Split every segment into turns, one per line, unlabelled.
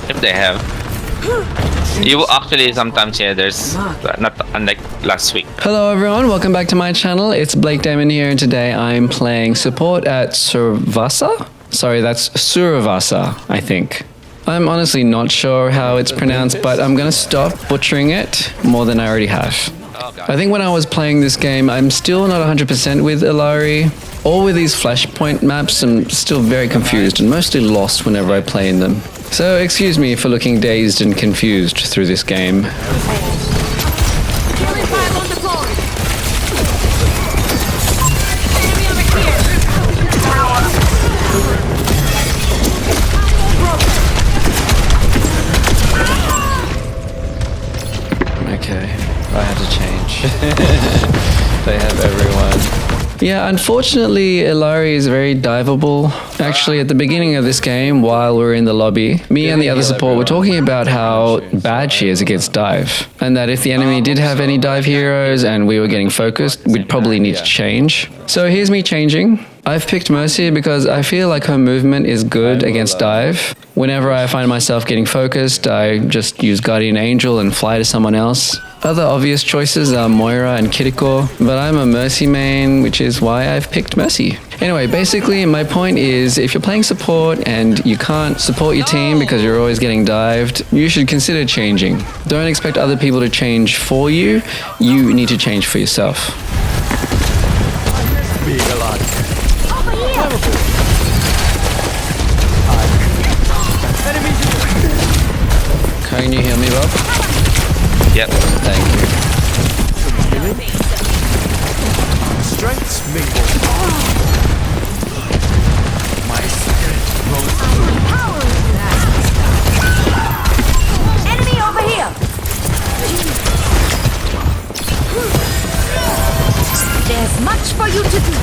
If they have. You will actually sometimes, yeah, there's not unlike last week.
Hello everyone, welcome back to my channel. It's Blake Damon here, and today I'm playing support at Survasa? Sorry, that's Suravasa, I think. I'm honestly not sure how it's pronounced, but I'm gonna stop butchering it more than I already have. I think when I was playing this game, I'm still not 100% with Illari. Or with these flashpoint maps, I'm still very confused and mostly lost whenever I play in them. So excuse me for looking dazed and confused through this game. Okay, I had to change. They have everyone. Yeah, unfortunately, Illari is very diveable. Actually, at the beginning of this game, while we were in the lobby, me and the other support were talking about how bad she is against dive. And that if the enemy did have any dive heroes and we were getting focused, we'd probably need to change. So here's me changing. I've picked Mercy because I feel like her movement is good against dive. Whenever I find myself getting focused, I just use Guardian Angel and fly to someone else. Other obvious choices are Moira and Kiriko, but I'm a Mercy main, which is why I've picked Mercy. Anyway, basically my point is if you're playing support and you can't support your team because you're always getting dived, you should consider changing. Don't expect other people to change for you, you need to change for yourself. Can you hear me, Bob?
Yep.
Thank you.
Strengths mingle. My spirit grows.
Enemy over here. There's much for you to do.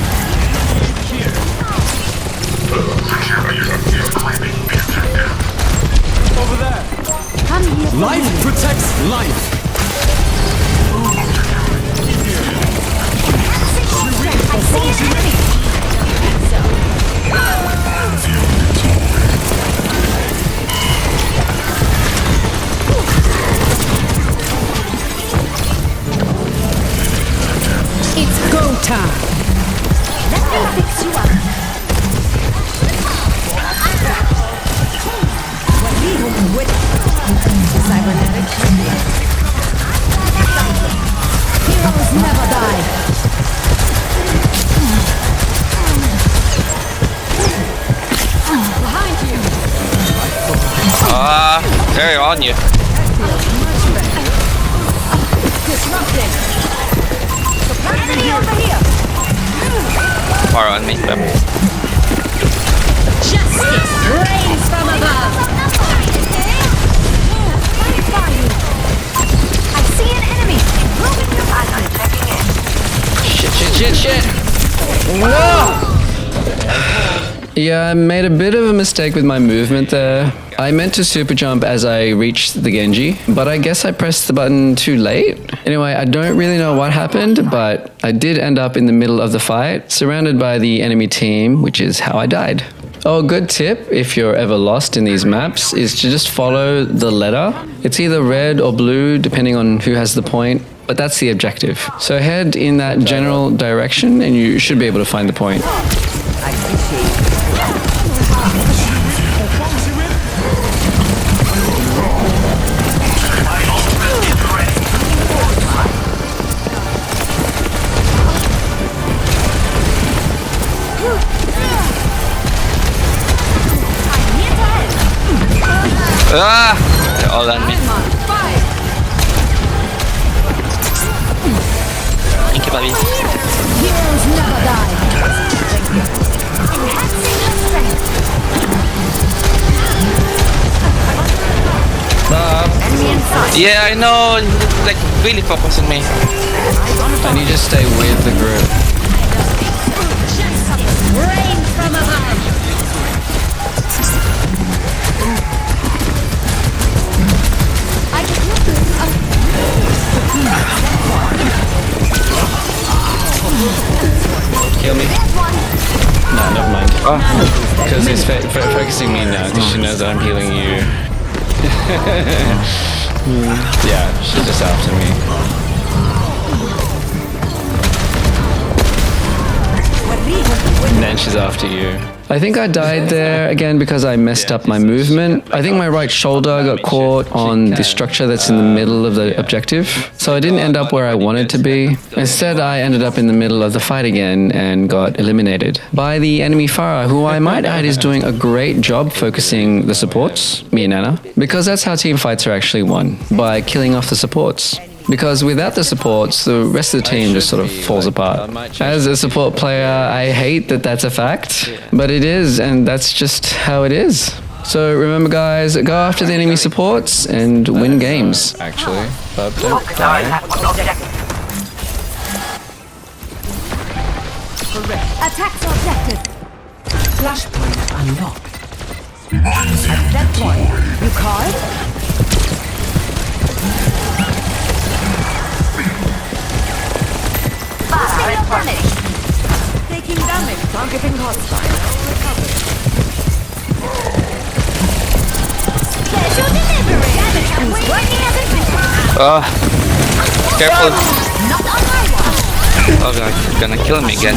Over there.
Come here.
Life protects life.
I see an enemy. It's go time. Let me fix you up. What we will with cybernetics. Heroes never die. Behind you.
They're on you.
Disrupting. Enemy over here.
Or on me.
Justice reigns from above. I see an enemy. Moving your
Shit.
No! Yeah, I made a bit of a mistake with my movement there. I meant to super jump as I reached the Genji, but I guess I pressed the button too late. Anyway, I don't really know what happened, but I did end up in the middle of the fight, surrounded by the enemy team, which is how I died. Oh, a good tip, if you're ever lost in these maps, is to just follow the letter. It's either red or blue, depending on who has the point, but that's the objective. So head in that general direction and you should be able to find the point.
They're all on me. Thank you, Bobby.
Heroes never die. Enhancing your strength. Enemy inside.
Yeah, I know. Like, really focus on me.
And you just stay with the group.
Rain from above. I can look
Kill me. No, never mind. Because he's focusing me now, because she knows that I'm healing you. Yeah, she's just after me. And then she's after you. I think I died there again because I messed up my movement. I think my right shoulder got caught on the structure that's in the middle of the objective. So I didn't end up where I wanted to be. Instead, I ended up in the middle of the fight again and got eliminated by the enemy Farah, who I might add is doing a great job focusing the supports, me and Anna, because that's how team fights are actually won, by killing off the supports. Because without the supports, the rest of the team just sort of falls apart. As a support player, I hate that that's a fact, but it is, and that's just how it is. So remember guys, go after the enemy supports and win games. Actually, but don't die.
Attacks objective. Flashpoint unlocked. At that point, you called? Taking damage, targeting hostile. Special delivery. Working as a
Careful.
not on my watch.
Oh god, you're gonna kill me again.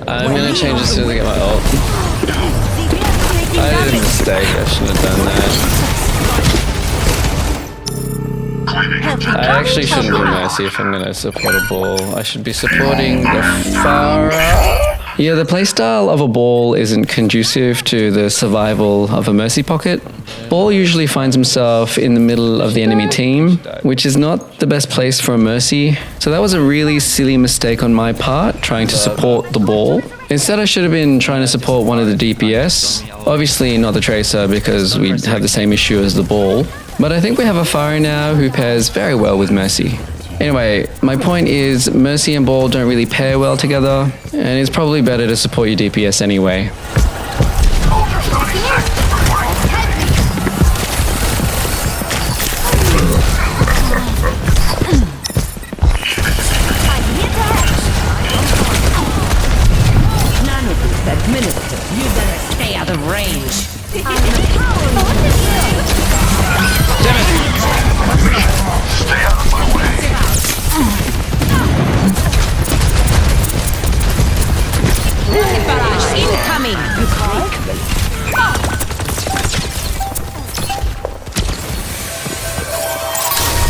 I'm gonna change as soon as I get my ult. I did a mistake, I shouldn't have done that. I actually shouldn't do Mercy if I'm gonna support a ball. I should be supporting the Farah. Yeah, the playstyle of a ball isn't conducive to the survival of a Mercy pocket. Ball usually finds himself in the middle of the enemy team, which is not the best place for a Mercy. So that was a really silly mistake on my part, trying to support the ball. Instead, I should have been trying to support one of the DPS. Obviously not the Tracer because we have the same issue as the ball. But I think we have a Farah now who pairs very well with Mercy. Anyway, my point is Mercy and Ball don't really pair well together, and it's probably better to support your DPS anyway.
You better stay out of range. Barrage incoming. You called?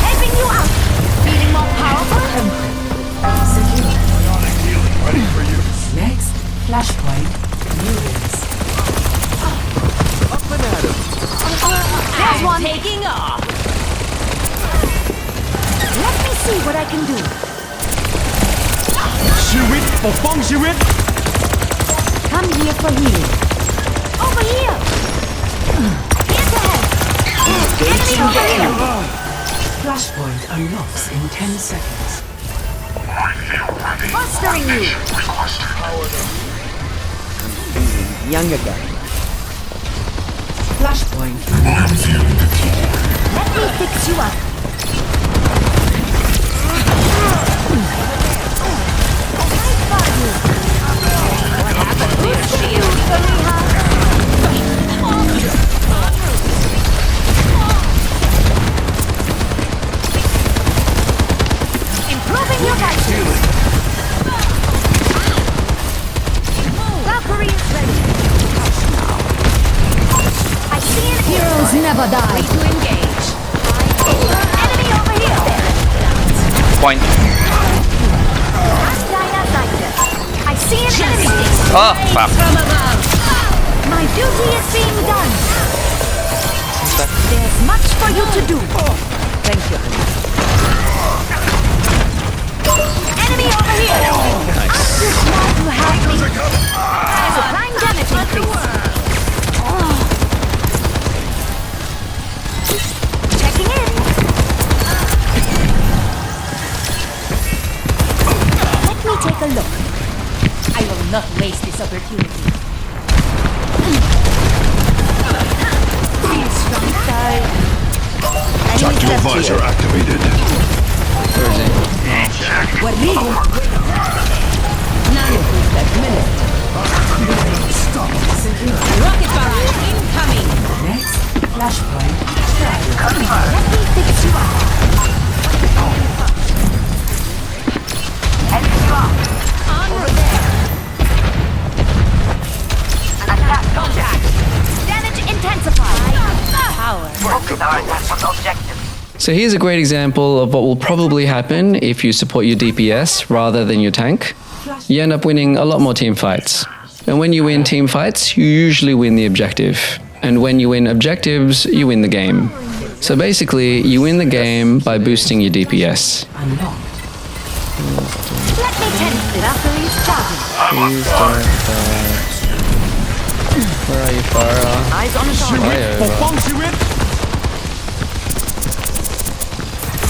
Helping you out. Feeling more powerful?
Ready for you.
Next, flashpoint, mutants.
Up and at him.
There's one. Taking off. Let me see what I can do.
Shirit, Bofong Shirit.
Come here for healing. Over here. Here to help. Enemy over here.
Flashpoint unlocks in 10 seconds.
Mustering you.
Younger guy. Flashpoint unlocked.
Let me fix you up. Improving your life. Valkyrie is ready. I see an heroes never die. To engage. Enemy over here.
Point.
I see an enemy.
Oh, fuck.
From above. My duty is being done. There's much for you to do. Thank you. Enemy over here. I'm too small to help me. Supplying damage increase. Checking in. Let me take a look. I will not waste this opportunity. Feel strong side.
Tactical visor activated.
What me? None of that minute. Rocket barrage incoming.
Next, Flashpoint charged.
Let me fix you up. Over there. Contact. Damage intensified. Power.
So here's a great example of what will probably happen if you support your DPS rather than your tank. You end up winning a lot more team fights. And when you win team fights, you usually win the objective. And when you win objectives, you win the game. So basically, you win the game by boosting your DPS.
Unlocked.
Let me test this. Batteries charging.
Please don't Where are you, Farah?
Eyes on the target.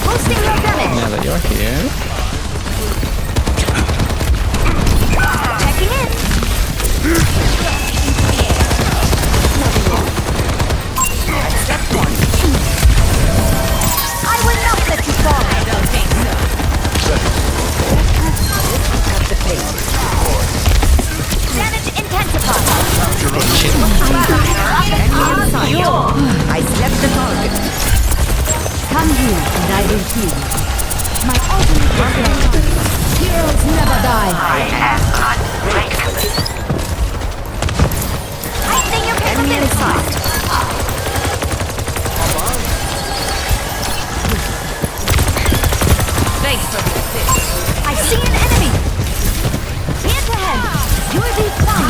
Boosting your damage.
Now that you're here.
Checking in. Step one. I will not let you fall. I don't think so. Cut the pace. Damage intensified. I slept the target. Come here and I will heal you. My ultimate is ready. Heroes never die. I think you can enemy inside. Thanks for the assist. I see an enemy. Here's ahead. You will be fine.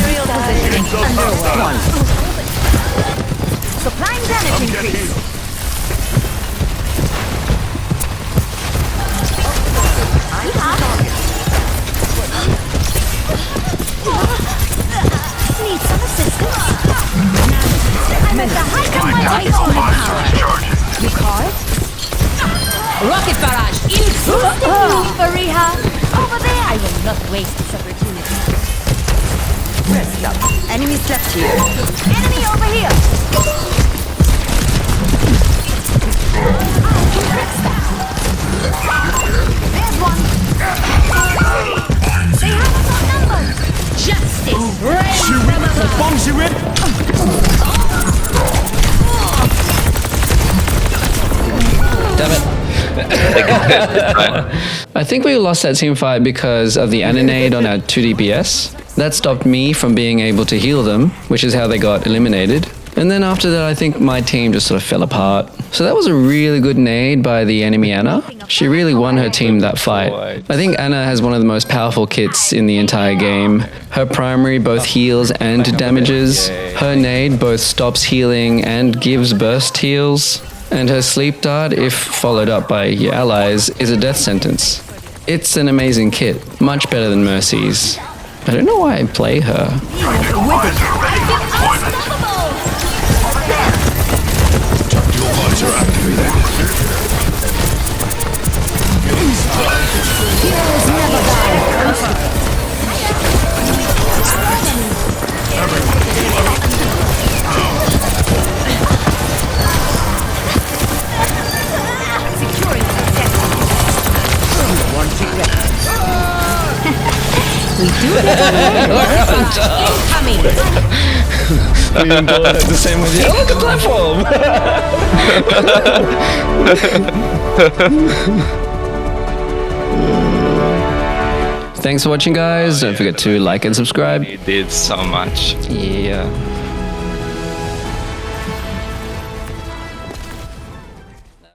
Aerial positioning underway. Supplying damage increase. Need some assistance? I'm at the height of my ultimate power. You call it? Rocket barrage in Fariha. Over there. I will not waste this opportunity. Rest up. Enemy slept here. Enemy over here. I can fix that. There's one. They have us outnumbered. Justice reigns from above.
Damn it. I think we lost that team fight because of the Anonade on our 2 DPS. That stopped me from being able to heal them, which is how they got eliminated. And then after that, I think my team just sort of fell apart. So that was a really good nade by the enemy Anna. She really won her team that fight. I think Anna has one of the most powerful kits in the entire game. Her primary both heals and damages. Her nade both stops healing and gives burst heals. And her sleep dart, if followed up by your allies, is a death sentence. It's an amazing kit, much better than Mercy's. I don't know why I play her.
Tactical visor activated.
Heroes never die. Securing we do it. Incoming.
Me and Paul had the same with you. Oh, look at the platform! Thanks for watching, guys. Don't forget to like and subscribe.
You did so much.
Yeah.